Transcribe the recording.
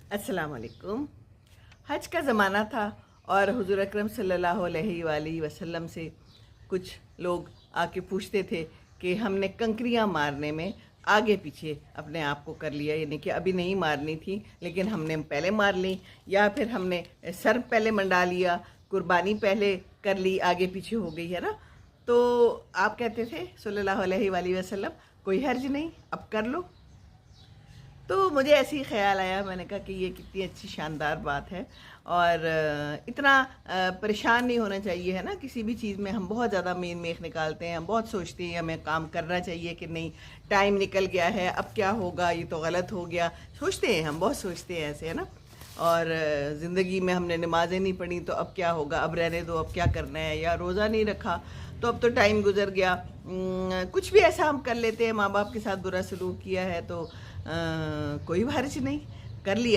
अस्सलाम वालेकुम। हज का ज़माना था और हुज़ूर अकरम सल्लल्लाहु अलैहि वसल्लम से कुछ लोग आके पूछते थे कि हमने कंकरियाँ मारने में आगे पीछे अपने आप को कर लिया, यानी कि अभी नहीं मारनी थी लेकिन हमने पहले मार ली, या फिर हमने सर पहले मंडा लिया, कुर्बानी पहले कर ली, आगे पीछे हो गई है ना। तो आप कहते थे सल्लल्लाहु अलैहि वसल्लम कोई हर्ज नहीं, अब कर लो। तो मुझे ऐसे ही ख्याल आया, मैंने कहा कि ये कितनी अच्छी शानदार बात है। और इतना परेशान नहीं होना चाहिए, है ना। किसी भी चीज़ में हम बहुत ज़्यादा मेन मेख निकालते हैं, हम बहुत सोचते हैं हमें काम करना चाहिए कि नहीं, टाइम निकल गया है, अब क्या होगा, ये तो गलत हो गया, सोचते हैं हम, बहुत सोचते हैं ऐसे, है ना। और ज़िंदगी में हमने नमाज़ें नहीं पढ़ी तो अब क्या होगा, अब रहने दो, अब क्या करना है, या रोज़ा नहीं रखा तो अब तो टाइम गुजर गया। कुछ भी ऐसा हम कर लेते हैं, माँ बाप के साथ बुरा सलूक किया है तो कोई हर्ज नहीं, कर लिया।